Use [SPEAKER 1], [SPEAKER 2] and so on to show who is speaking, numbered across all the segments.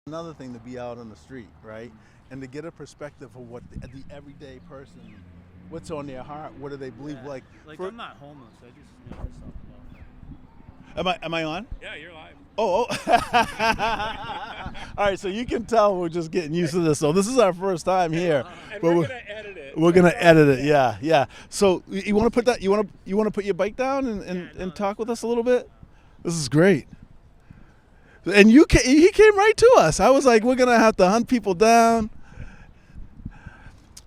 [SPEAKER 1] Another thing to be out on the street, right? And to get a perspective of what the everyday person, what's on their heart, what do they believe?
[SPEAKER 2] Yeah.
[SPEAKER 1] Like,
[SPEAKER 2] Like
[SPEAKER 1] for,
[SPEAKER 2] I'm not homeless. I just never something about
[SPEAKER 1] am I on?
[SPEAKER 2] Yeah, you're live.
[SPEAKER 1] Oh. All right, so you can tell we're just getting used to this. So this is our first time here,
[SPEAKER 2] And
[SPEAKER 1] but
[SPEAKER 2] we're gonna edit it.
[SPEAKER 1] we're gonna edit it. Yeah, yeah. So you want to put that? You want to put your bike down and talk with us a little bit? This is great. And he came right to us. I was like, we're gonna have to hunt people down.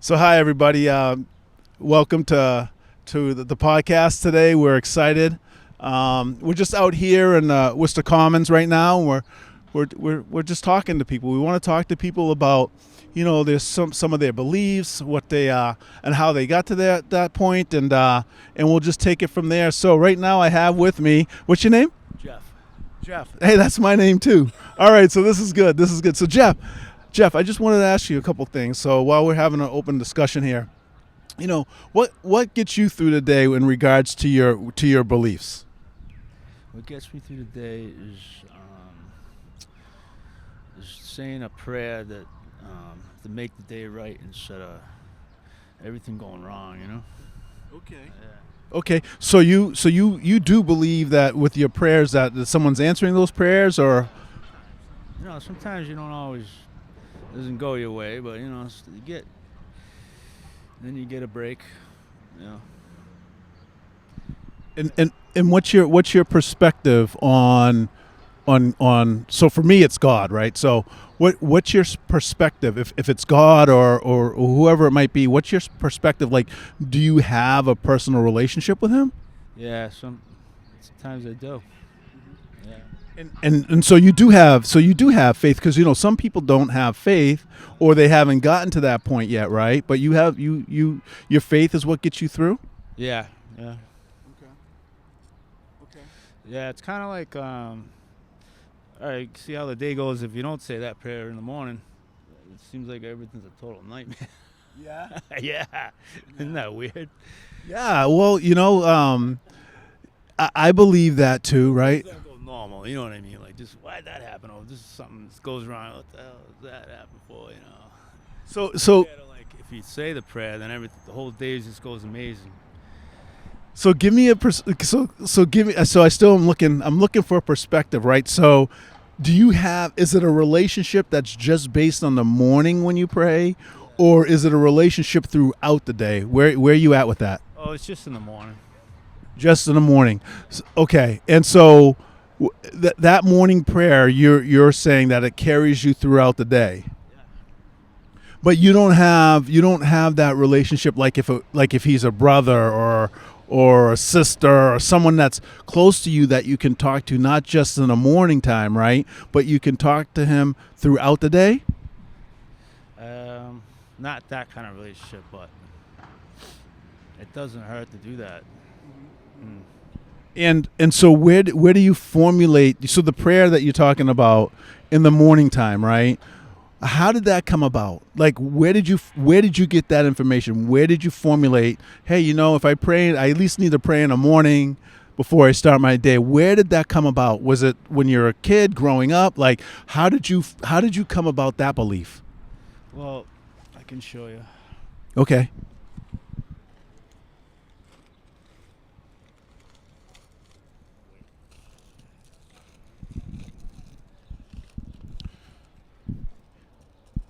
[SPEAKER 1] So hi everybody, welcome to the podcast today. We're excited. We're just out here in Worcester Commons right now. We're just talking to people. We want to talk to people about, there's some of their beliefs, what they and how they got to that point, and we'll just take it from there. So right now I have with me, what's your name? Jeff. Hey, that's my name too. All right, so this is good. So Jeff, I just wanted to ask you a couple things. So while we're having an open discussion here, what gets you through the day in regards to your beliefs?
[SPEAKER 2] What gets me through the day is saying a prayer that to make the day right instead of everything going wrong.
[SPEAKER 1] Okay.
[SPEAKER 2] Yeah.
[SPEAKER 1] Okay, so you do believe that with your prayers that someone's answering those prayers, or
[SPEAKER 2] Sometimes you don't always doesn't go your way, but you get a break.
[SPEAKER 1] and what's your perspective on so for me it's God, right? So what's your perspective if it's God or whoever it might be? What's your perspective? Like, do you have a personal relationship with him?
[SPEAKER 2] Yeah, sometimes I do. Yeah.
[SPEAKER 1] And so you do have faith, because some people don't have faith or they haven't gotten to that point yet, right? But you have your faith is what gets you through.
[SPEAKER 2] Yeah.
[SPEAKER 1] Okay.
[SPEAKER 2] Yeah, it's kind of like all right, see how the day goes if you don't say that prayer in the morning. It seems like everything's a total nightmare.
[SPEAKER 1] Yeah.
[SPEAKER 2] Yeah. Isn't that weird?
[SPEAKER 1] Yeah. Well, I believe that too, right?
[SPEAKER 2] It's not go normal, you know what I mean? Like, just why'd that happen? Oh, this is something that goes wrong. What the hell did that happen for?
[SPEAKER 1] So
[SPEAKER 2] Like, if you say the prayer, then the whole day just goes amazing.
[SPEAKER 1] So give me so I still am looking for a perspective, right? So is it a relationship that's just based on the morning when you pray, or is it a relationship throughout the day? Where are you at with that?
[SPEAKER 2] Oh, it's just in the morning.
[SPEAKER 1] Just in the morning. Okay. And so that morning prayer, you're saying that it carries you throughout the day. But you don't have that relationship like if he's a brother or a sister or someone that's close to you that you can talk to, not just in the morning time, right? But you can talk to him throughout the day?
[SPEAKER 2] Not that kind of relationship, but it doesn't hurt to do that.
[SPEAKER 1] And so where do you formulate, so the prayer that you're talking about in the morning time, right? How did that come about? Like, where did you get that information? Where did you formulate, hey, if I pray, I at least need to pray in the morning before I start my day? Where did that come about? Was it when you're a kid growing up? Like, how did you come about that belief?
[SPEAKER 2] Well, I can show you.
[SPEAKER 1] Okay.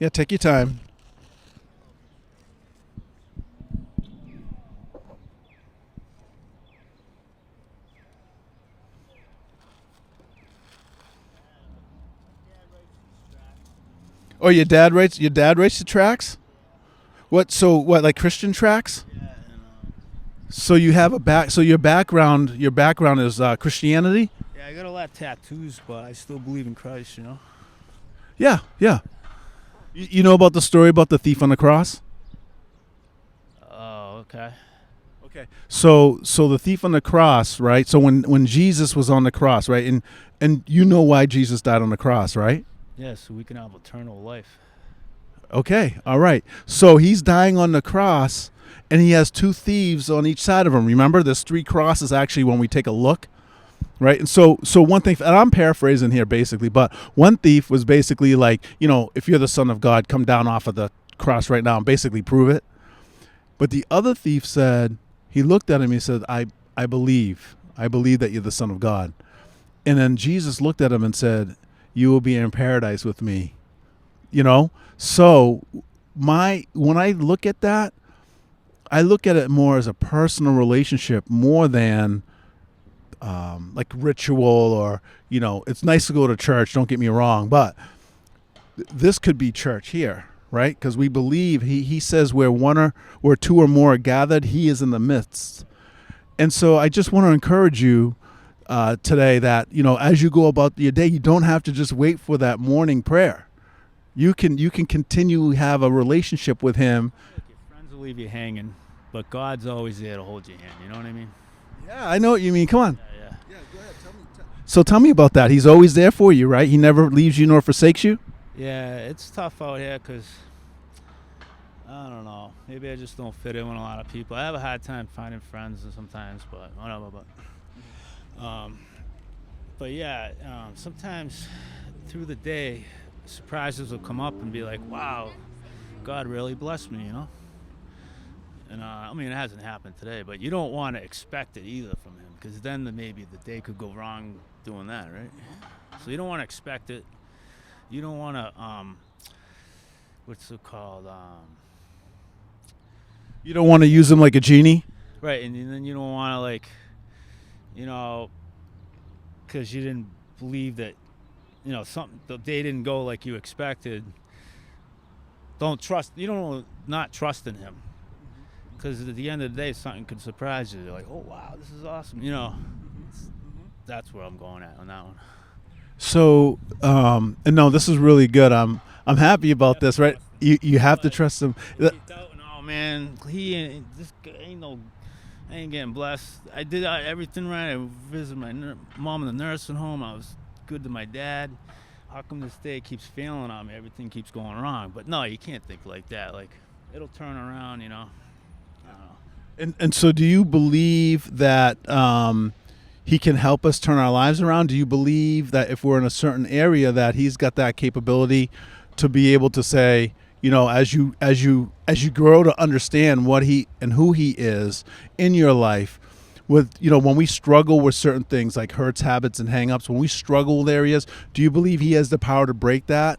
[SPEAKER 1] Yeah, take your time. Oh, your dad writes the tracks? What? So what? Like Christian tracks?
[SPEAKER 2] Yeah.
[SPEAKER 1] So you have so your background is Christianity?
[SPEAKER 2] Yeah, I got a lot of tattoos, but I still believe in Christ.
[SPEAKER 1] Yeah, yeah. You know about the story about the thief on the cross?
[SPEAKER 2] Oh, okay.
[SPEAKER 1] Okay. So the thief on the cross, right? So when Jesus was on the cross, right? And you know why Jesus died on the cross, right?
[SPEAKER 2] Yeah, so we can have eternal life.
[SPEAKER 1] Okay. All right. So he's dying on the cross, and he has two thieves on each side of him. Remember, there's three crosses actually when we take a look. right? And so one thing, and I'm paraphrasing here basically, but one thief was basically like, if you're the Son of God, come down off of the cross right now and basically prove it. But the other thief said, he looked at him, he said, I believe that you're the Son of God. And then Jesus looked at him and said, you will be in paradise with me. So when I look at that, I look at it more as a personal relationship more than like ritual or, it's nice to go to church, don't get me wrong, but this could be church here, right? Because we believe he says where two or more are gathered, he is in the midst. And so I just want to encourage you today that, as you go about your day, you don't have to just wait for that morning prayer. You can continue to have a relationship with him.
[SPEAKER 2] Your friends will leave you hanging, but God's always there to hold your hand. You know what I mean?
[SPEAKER 1] Yeah, I know what you mean. Come on.
[SPEAKER 2] Yeah.
[SPEAKER 1] Yeah, go ahead. So tell me about that. He's always there for you, right? He never leaves you nor forsakes you?
[SPEAKER 2] Yeah, it's tough out here because, I don't know, maybe I just don't fit in with a lot of people. I have a hard time finding friends sometimes, but whatever. But yeah, sometimes through the day, surprises will come up and be like, wow, God really blessed me, And I mean, it hasn't happened today, but you don't want to expect it either from him, because then maybe the day could go wrong doing that, right? So you don't want to expect it. You don't want to, what's it called?
[SPEAKER 1] You don't want to use him like a genie?
[SPEAKER 2] Right, and then you don't want to, because you didn't believe that, the day didn't go like you expected. Not trust in him. Because at the end of the day, something could surprise you. You're like, oh, wow, this is awesome. That's where I'm going at on that one.
[SPEAKER 1] So, and no, this is really good. I'm happy about this, right? You have to trust him.
[SPEAKER 2] Oh, man, this guy I ain't getting blessed. I did everything right. I visited my mom in the nursing home. I was good to my dad. How come this day keeps failing on me? Everything keeps going wrong. But no, you can't think like that. Like, it'll turn around, I don't know.
[SPEAKER 1] And so do you believe that he can help us turn our lives around? Do you believe that if we're in a certain area that he's got that capability to be able to say, as you grow to understand what he and who he is in your life, with when we struggle with certain things like hurts, habits, and hang-ups, when we struggle with areas, do you believe he has the power to break that?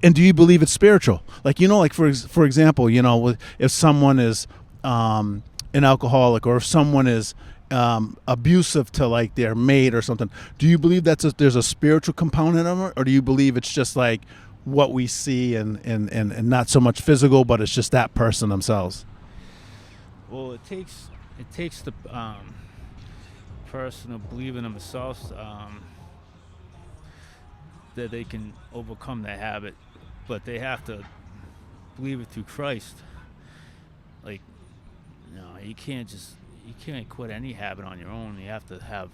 [SPEAKER 1] And do you believe it's spiritual? Like, like for example, if someone is an alcoholic, or if someone is abusive to like their mate or something, do you believe there's a spiritual component of it, or do you believe it's just like what we see and not so much physical, but it's just that person themselves?
[SPEAKER 2] Well, it takes the person to believe in themselves that they can overcome that habit, but they have to believe it through Christ. Like, you can't quit any habit on your own. You have to have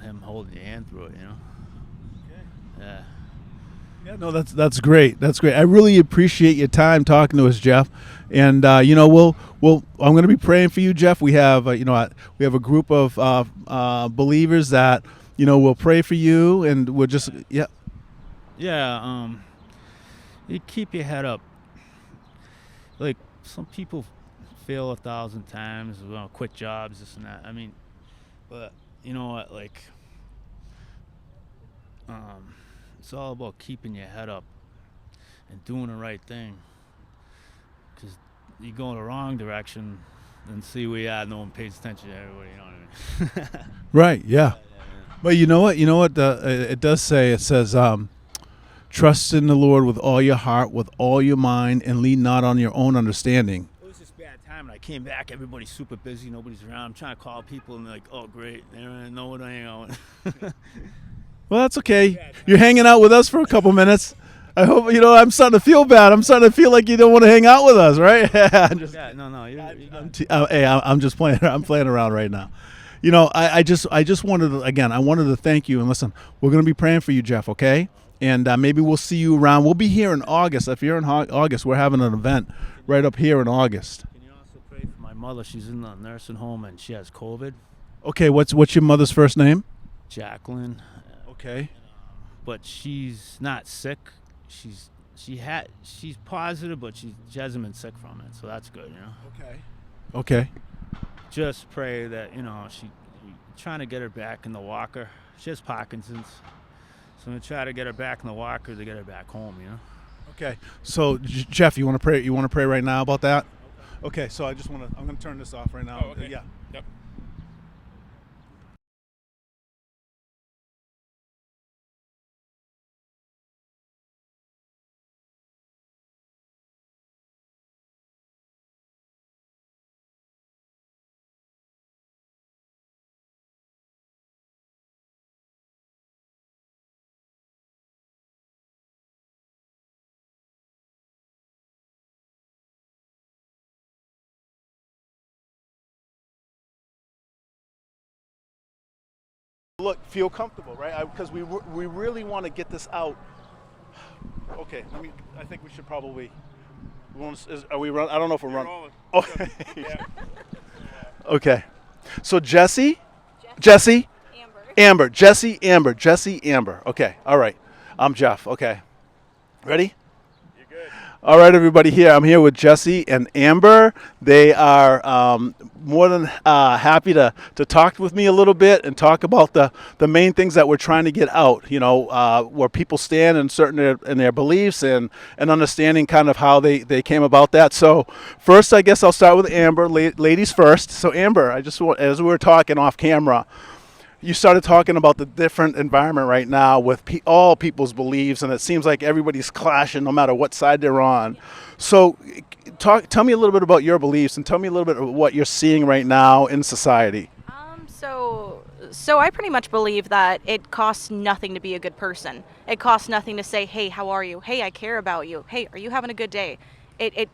[SPEAKER 2] him holding your hand through it. Okay. Yeah.
[SPEAKER 1] Yeah, no, that's great. That's great. I really appreciate your time talking to us, Jeff. And I'm going to be praying for you, Jeff. We have we have a group of believers that will pray for you, and we'll just
[SPEAKER 2] you keep your head up. Like, some people fail 1,000 times, quit jobs, this and that. I mean, but you know what? Like, it's all about keeping your head up and doing the right thing. Because you go in the wrong direction and see where you're at, no one pays attention to everybody, you know what I mean?
[SPEAKER 1] Right, yeah. But you know what? It does say, it says, trust in the Lord with all your heart, with all your mind, and lean not on your own understanding.
[SPEAKER 2] It was just bad time, and I came back, everybody's super busy, nobody's around. I'm trying to call people, and they're like, oh, great, they don't know what I am.
[SPEAKER 1] Well, that's okay. You're hanging out with us for a couple minutes. I hope, I'm starting to feel bad. I'm starting to feel like you don't want to hang out with us, right? I'm just playing. I'm playing around right now. I just wanted to, again, I wanted to thank you. And listen, we're going to be praying for you, Jeff, okay? And maybe we'll see you around. We'll be here in August. If you're in August, we're having an event right up here in August.
[SPEAKER 2] Can you also pray for my mother? She's in the nursing home, and she has COVID.
[SPEAKER 1] Okay, what's your mother's first name?
[SPEAKER 2] Jacqueline.
[SPEAKER 1] Okay.
[SPEAKER 2] But she's not sick. She's positive, but she hasn't been sick from it, so that's good.
[SPEAKER 1] Okay. Okay.
[SPEAKER 2] Just pray that she trying to get her back in the walker. She has Parkinson's, so I'm gonna try to get her back in the walker to get her back home.
[SPEAKER 1] Okay. So Jeff, you want to pray? You want to pray right now about that? Okay. So I'm going to turn this off right now.
[SPEAKER 3] Oh, okay.
[SPEAKER 1] Yeah.
[SPEAKER 3] Yep.
[SPEAKER 1] Look, feel comfortable, right? Because we really want to get this out. Okay. I think we should probably. Are we run? I don't know if we're running.
[SPEAKER 3] Rolling.
[SPEAKER 1] Oh.
[SPEAKER 3] Yeah.
[SPEAKER 1] Okay. So Jesse, Amber, Jesse, Amber. Okay. All right. I'm Jeff. Okay. Ready?
[SPEAKER 3] You're good.
[SPEAKER 1] All right, everybody. I'm here with Jesse and Amber. They are more than happy to talk with me a little bit and talk about the main things that we're trying to get out. Where people stand in their beliefs and understanding kind of how they came about that. So first, I guess I'll start with Amber. Ladies first. So Amber, I just want, as we were talking off camera, you started talking about the different environment right now with all people's beliefs, and it seems like everybody's clashing no matter what side they're on. So tell me a little bit about your beliefs and tell me a little bit of what you're seeing right now in society.
[SPEAKER 4] So I pretty much believe that it costs nothing to be a good person. It costs nothing to say, hey, how are you? Hey, I care about you. Hey, are you having a good day? It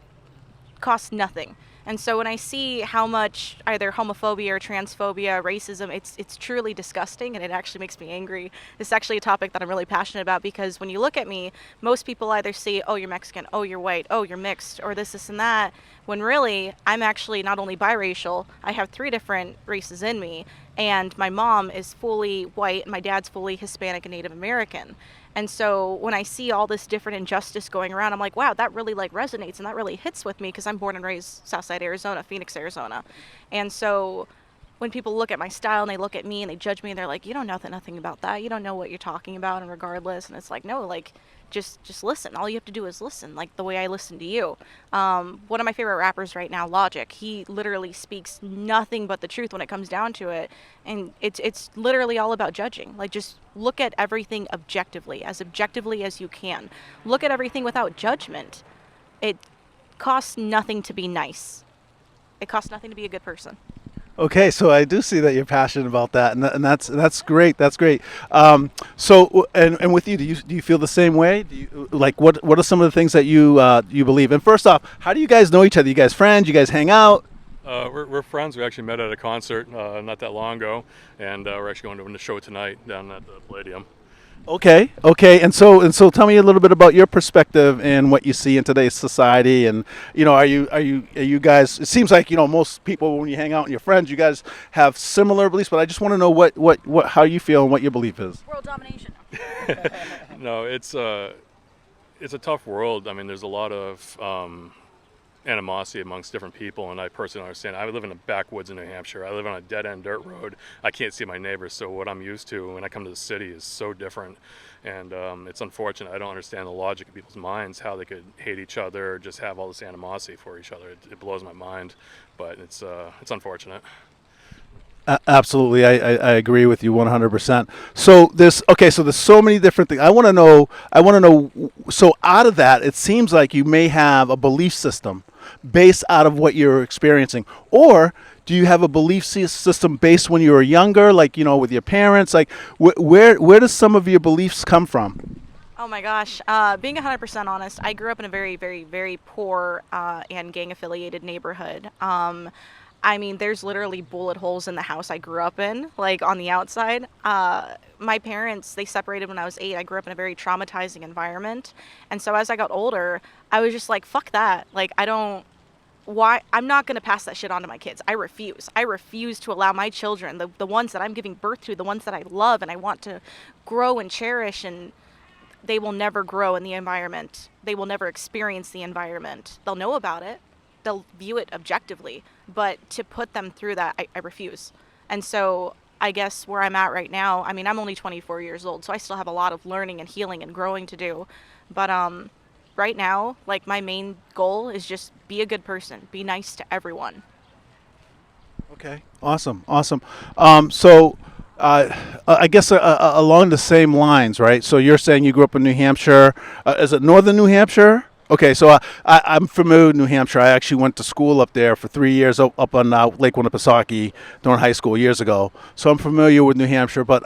[SPEAKER 4] costs nothing. And so when I see how much either homophobia or transphobia, racism, it's truly disgusting, and it actually makes me angry. It's actually a topic that I'm really passionate about, because when you look at me, most people either see, oh, you're Mexican, oh, you're white, oh, you're mixed, or this, and that, when really I'm actually not only biracial, I have 3 different races in me, and my mom is fully white, and my dad's fully Hispanic and Native American. And so when I see all this different injustice going around, I'm like, wow, that really resonates, and that really hits with me, because I'm born and raised Southside Arizona, Phoenix, Arizona. And so when people look at my style and they look at me and they judge me and they're like, you don't know nothing about that. You don't know what you're talking about, and regardless. And it's like, no, just listen. All you have to do is listen, like the way I listen to you. One of my favorite rappers right now, Logic, he literally speaks nothing but the truth when it comes down to it. And it's literally all about judging. Like, just look at everything objectively as you can. Look at everything without judgment. It costs nothing to be nice. It costs nothing to be a good person.
[SPEAKER 1] Okay, so I do see that you're passionate about that, and that's great. That's great. And with you, do you feel the same way? Do you what are some of the things that you believe? And first off, how do you guys know each other? You guys friends? You guys hang out?
[SPEAKER 3] We're friends. We actually met at a concert not that long ago, and we're actually going to the show tonight down at the Palladium.
[SPEAKER 1] Okay. And so tell me a little bit about your perspective and what you see in today's society. And are you guys? It seems like most people, when you hang out with your friends, you guys have similar beliefs. But I just want to know what how you feel and what your belief is.
[SPEAKER 4] World domination.
[SPEAKER 3] No, it's a tough world. I mean, there's a lot of animosity amongst different people, and I personally understand. I live in the backwoods in New Hampshire. I live on a dead-end dirt road. I can't see my neighbors, so what I'm used to when I come to the city is so different, and it's unfortunate. I don't understand the logic of people's minds, how they could hate each other or just have all this animosity for each other. It blows my mind, but it's unfortunate.
[SPEAKER 1] Absolutely, I agree with you 100%. So there's so many different things. I want to know. So out of that, it seems like you may have a belief system based out of what you're experiencing, or do you have a belief system based when you were younger, like with your parents? Like where does some of your beliefs come from?
[SPEAKER 4] Oh my gosh. Being 100% honest, I grew up in a very, very, very poor and gang-affiliated neighborhood. I mean, there's literally bullet holes in the house I grew up in, like on the outside. My parents, they separated when I was 8. I grew up in a very traumatizing environment. And so as I got older, I was just like, fuck that. Like, I don't why I'm not going to pass that shit on to my kids. I refuse to allow my children, the ones that I'm giving birth to, the ones that I love and I want to grow and cherish, and they will never grow in the environment. They will never experience the environment. They'll know about it. They'll view it objectively, but to put them through that, I refuse. And so I guess where I'm at right now, I mean, I'm only 24 years old, so I still have a lot of learning and healing and growing to do. But right now, like, my main goal is just be a good person, be nice to everyone.
[SPEAKER 1] Okay, awesome. So I guess along the same lines, right? So you're saying you grew up in New Hampshire. Is it northern New Hampshire? Okay, so I'm familiar with New Hampshire. I actually went to school up there for 3 years up on Lake Winnipesaukee during high school years ago. So I'm familiar with New Hampshire. But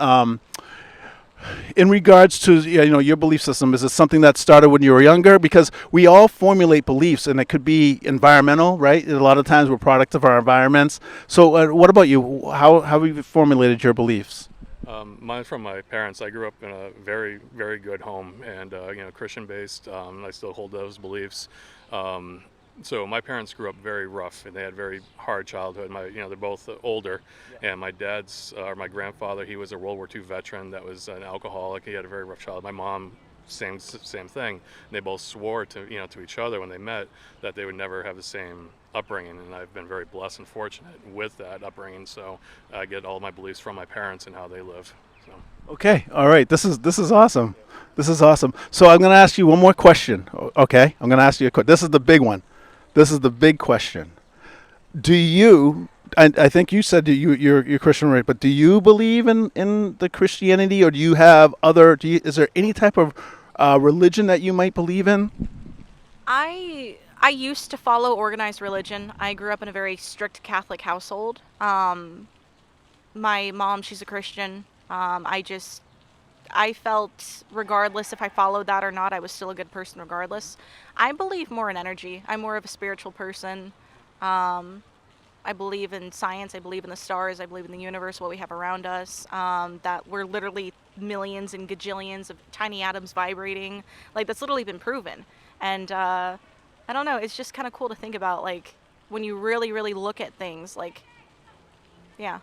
[SPEAKER 1] in regards to your belief system, is it something that started when you were younger? Because we all formulate beliefs, and it could be environmental, right? A lot of times we're products of our environments. So what about you? How have you formulated your beliefs?
[SPEAKER 3] Mine's from my parents. I grew up in a very, very good home, and Christian-based. I still hold those beliefs. So my parents grew up very rough, and they had very hard childhood. They're both older, and my my grandfather, he was a World War II veteran that was an alcoholic. He had a very rough childhood. My mom, same thing. And they both swore to each other when they met that they would never have the same upbringing, and I've been very blessed and fortunate with that upbringing. So I get all my beliefs from my parents and how they live. So.
[SPEAKER 1] Okay, all right. This is awesome. This is awesome. So I'm going to ask you one more question. Okay, I'm going to ask you a question. This is the big one. This is the big question. Do you? I think you said you're Christian, right? But do you believe in the Christianity, or do you have other? Is there any type of religion that you might believe in?
[SPEAKER 4] I used to follow organized religion. I grew up in a very strict Catholic household. My mom, she's a Christian. I felt regardless if I followed that or not, I was still a good person regardless. I believe more in energy. I'm more of a spiritual person. I believe in science. I believe in the stars. I believe in the universe, what we have around us, that we're literally millions and gajillions of tiny atoms vibrating. Like, that's literally been proven. And I don't know, it's just kind of cool to think about, like, when you really, really look at things, like, yeah.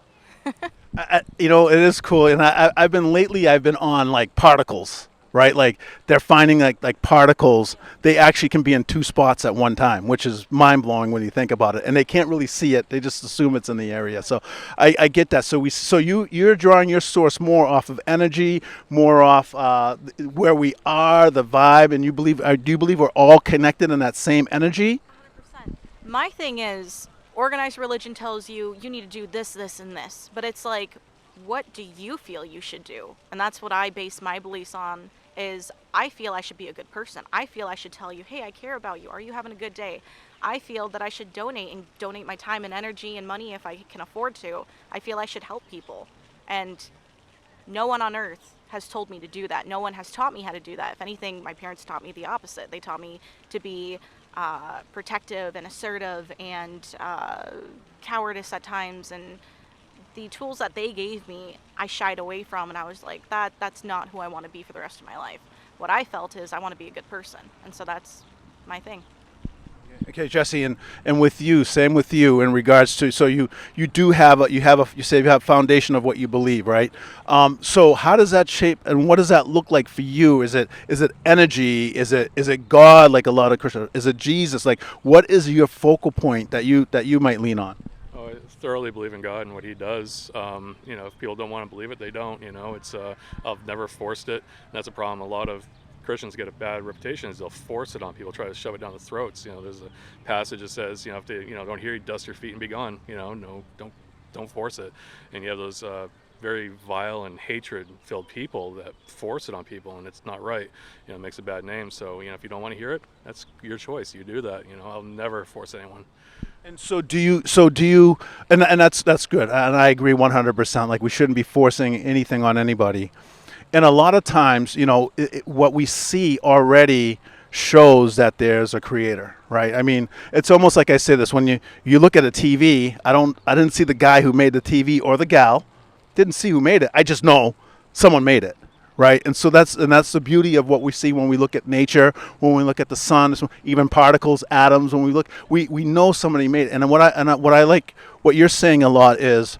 [SPEAKER 1] It is cool, and I've been on like particles, right? Like, they're finding like particles. They actually can be in two spots at one time, which is mind blowing when you think about it. And they can't really see it; they just assume it's in the area. So I get that. So you're drawing your source more off of energy, more off where we are, the vibe, and do you believe we're all connected in that same energy?
[SPEAKER 4] 100%. My thing is, organized religion tells you need to do this, this, and this. But it's like, what do you feel you should do? And that's what I base my beliefs on, is I feel I should be a good person. I feel I should tell you, hey, I care about you. Are you having a good day? I feel that I should donate my time and energy and money if I can afford to. I feel I should help people. And no one on earth has told me to do that. No one has taught me how to do that. If anything, my parents taught me the opposite. They taught me to be protective and assertive and cowardice at times, and the tools that they gave me I shied away from, and I was like, that's not who I want to be for the rest of my life. What I felt is I want to be a good person, and so that's my thing.
[SPEAKER 1] Okay, Jesse, and with you, same with you in regards to, so you do have you say you have a foundation of what you believe, right? So how does that shape, and what does that look like for you? Is it energy? Is it God, like a lot of Christians? Is it Jesus? Like, what is your focal point that you might lean on?
[SPEAKER 3] Oh, I thoroughly believe in God and what He does. If people don't want to believe it, they don't. I've never forced it. And that's a problem. A lot of Christians get a bad reputation is they'll force it on people, try to shove it down their throats. There's a passage that says, if they, don't hear you, dust your feet and be gone. No, don't force it. And you have those very vile and hatred-filled people that force it on people, and it's not right. It makes a bad name. So, if you don't want to hear it, that's your choice. You do that. I'll never force anyone.
[SPEAKER 1] And so do you, and that's good. And I agree 100%. Like, we shouldn't be forcing anything on anybody. And a lot of times, what we see already shows that there's a creator, right? I mean, it's almost like I say this, when you look at a TV, I didn't see the guy who made the TV or the gal, didn't see who made it. I just know someone made it, right? And so that's the beauty of what we see when we look at nature, when we look at the sun, even particles, atoms. When we look, we know somebody made it. And what I like what you're saying a lot is,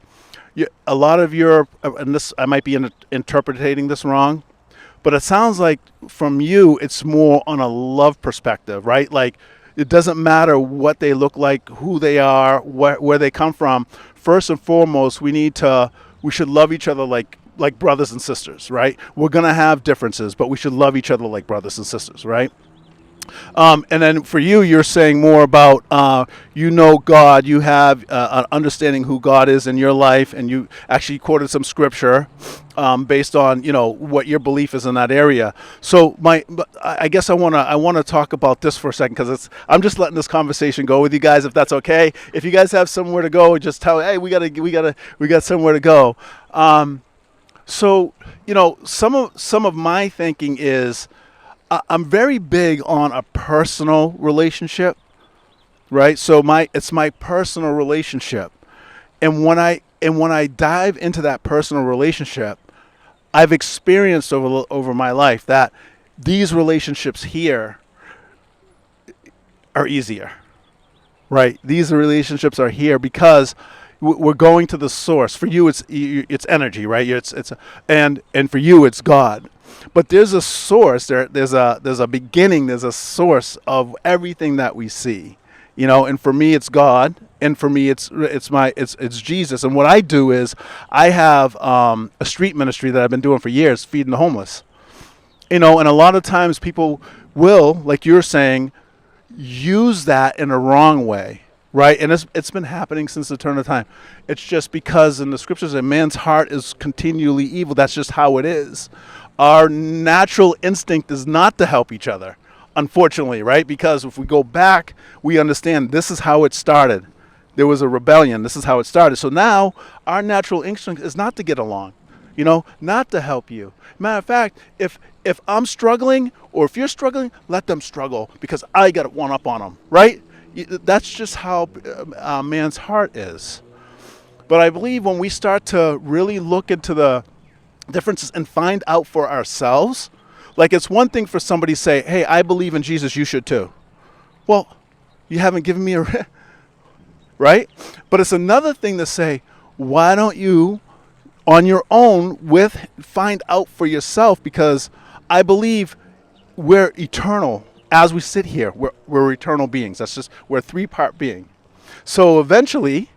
[SPEAKER 1] a lot of your, and this I might be interpreting this wrong, but it sounds like from you it's more on a love perspective, right? Like it doesn't matter what they look like, who they are, where they come from. First and foremost, we should love each other like brothers and sisters, right? We're gonna have differences, but we should love each other like brothers and sisters, right? And then for you, you're saying more about, God, you have an understanding who God is in your life, and you actually quoted some scripture based on, what your belief is in that area. So I guess I want to talk about this for a second, because I'm just letting this conversation go with you guys, if that's okay. If you guys have somewhere to go, just tell, hey, we got somewhere to go. So, some of my thinking is, I'm very big on a personal relationship, right? So it's my personal relationship, and when I dive into that personal relationship, I've experienced over my life that these relationships here are easier, right? These relationships are here because we're going to the source. For you, it's energy, right? And for you, it's God. But there's a source. There's a beginning. There's a source of everything that we see, And for me, it's God, and for me, it's Jesus. And what I do is I have a street ministry that I've been doing for years, feeding the homeless. And a lot of times people will, like you're saying, use that in a wrong way, right? And it's been happening since the turn of time. It's just because in the scriptures that man's heart is continually evil. That's just how it is. Our natural instinct is not to help each other, unfortunately, right? Because if we go back, we understand this is how it started. There was a rebellion. This is how it started. So now our natural instinct is not to get along, not to help you. Matter of fact, if I'm struggling, or if you're struggling, let them struggle, because I got one up on them, right? That's just how man's heart is. But I believe when we start to really look into the differences and find out for ourselves, like it's one thing for somebody to say, hey, I believe in Jesus, you should too. Well, you haven't given me right? But it's another thing to say, why don't you on your own find out for yourself, because I believe we're eternal. As we sit here, we're eternal beings. We're a 3-part being. So eventually,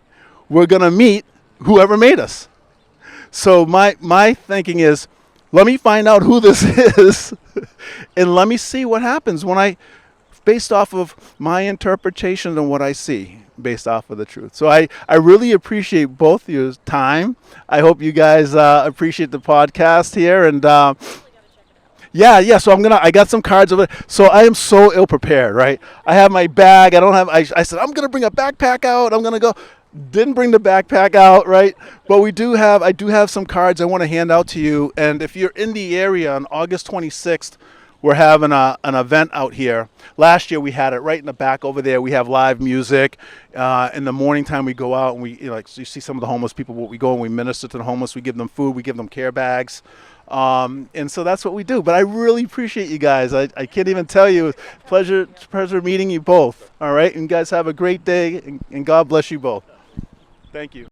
[SPEAKER 1] we're going to meet whoever made us. So my thinking is, let me find out who this is, and let me see what happens based off of my interpretation and what I see, based off of the truth. So I really appreciate both of your time. I hope you guys appreciate the podcast here, and yeah. So I got some cards over there. So I am so ill prepared, right? I have my bag. I said, I'm going to bring a backpack out. I'm going to go. Didn't bring the backpack out, right? But I do have some cards I want to hand out to you. And if you're in the area on August 26th, we're having an event out here. Last year we had it right in the back over there. We have live music. In the morning time we go out and so you see some of the homeless people. We go and we minister to the homeless. We give them food. We give them care bags. And so that's what we do. But I really appreciate you guys. I can't even tell you. Pleasure meeting you both. All right. And you guys have a great day, and God bless you both. Thank you.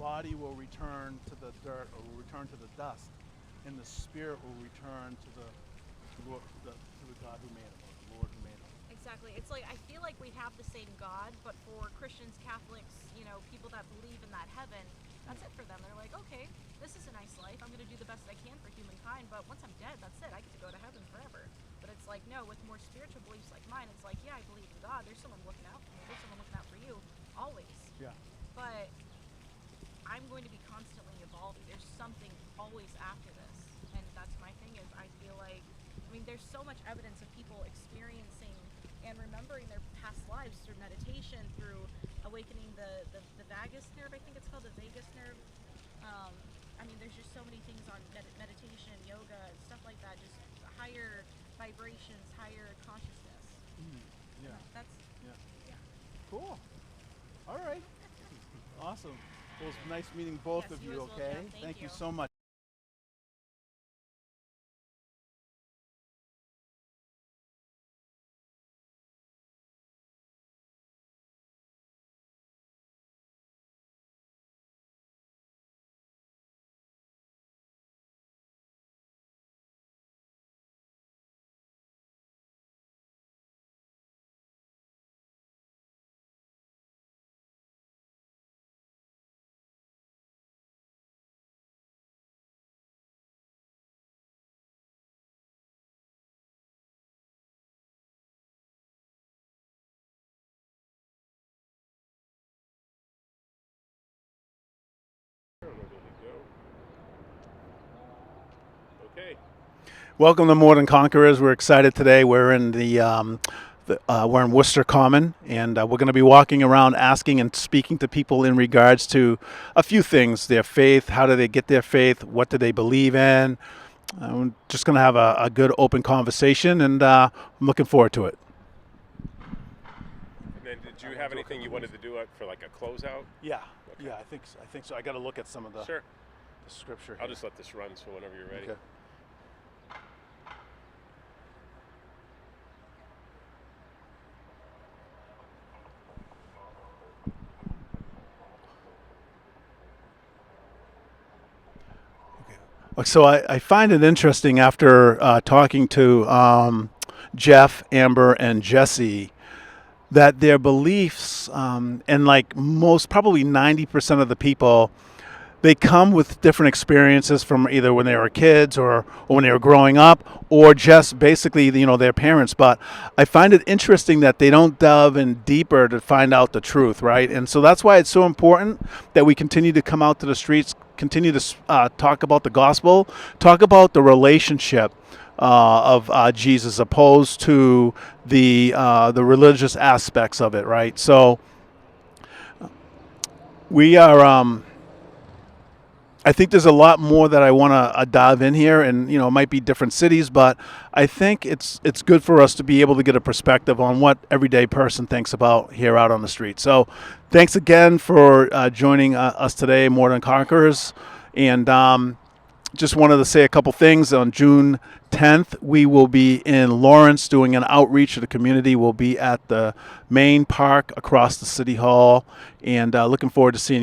[SPEAKER 1] body will return to the dirt or will return to the dust, and the spirit will return to the God who made him, or the Lord who made him.
[SPEAKER 4] Exactly. It's like, I feel like we have the same God, but for Christians, Catholics, people that believe in that heaven, that's it for them. They're like, okay, this is a nice life. I'm going to do the best I can for humankind, but once I'm dead, that's it. I get to go to heaven forever. But it's like, no, with more spiritual beliefs like mine, it's like, yeah, I believe in God. There's someone looking out for me. There's someone looking out for you, always.
[SPEAKER 1] Yeah.
[SPEAKER 4] But I'm going to be constantly evolving. There's something always after this. And that's my thing is I feel like, there's so much evidence of people experiencing and remembering their past lives through meditation, through awakening the vagus nerve, I think it's called the vagus nerve. There's just so many things on meditation, yoga, and stuff like that, just higher vibrations, higher consciousness.
[SPEAKER 1] Yeah.
[SPEAKER 4] Yeah.
[SPEAKER 1] Cool. All right. Awesome. Well, it's nice meeting both
[SPEAKER 4] Yes,
[SPEAKER 1] of
[SPEAKER 4] you
[SPEAKER 1] you,
[SPEAKER 4] as well,
[SPEAKER 1] okay?
[SPEAKER 4] Jeff.
[SPEAKER 1] Thank you
[SPEAKER 4] you.
[SPEAKER 1] so much.
[SPEAKER 5] Okay.
[SPEAKER 1] Welcome to More Than Conquerors. We're excited today. We're in we're in Worcester Common, and we're going to be walking around asking and speaking to people in regards to a few things: their faith, how do they get their faith, what do they believe in. I'm just going to have a good open conversation, and I'm looking forward to it.
[SPEAKER 5] And then, did you have anything you wanted to do for like a closeout?
[SPEAKER 1] Yeah,
[SPEAKER 5] Okay.
[SPEAKER 1] I think so. I got to look at some of the
[SPEAKER 5] Sure.
[SPEAKER 1] scripture.
[SPEAKER 5] I'll just let this run, so whenever you're ready.
[SPEAKER 1] Okay. So I find it interesting after talking to Jeff, Amber, and Jesse that their beliefs, and like most, probably 90% of the people, they come with different experiences from either when they were kids or when they were growing up or just basically, their parents. But I find it interesting that they don't delve in deeper to find out the truth, right? And so that's why it's so important that we continue to come out to the streets, continue to talk about the gospel, talk about the relationship of Jesus opposed to the religious aspects of it, right? So we are... I think there's a lot more that I want to dive in here, and it might be different cities, but I think it's good for us to be able to get a perspective on what everyday person thinks about here out on the street. So, thanks again for joining us today, More Than Conquerors, and just wanted to say a couple things. On June 10th, we will be in Lawrence doing an outreach to the community. We'll be at the main park across the city hall, and looking forward to seeing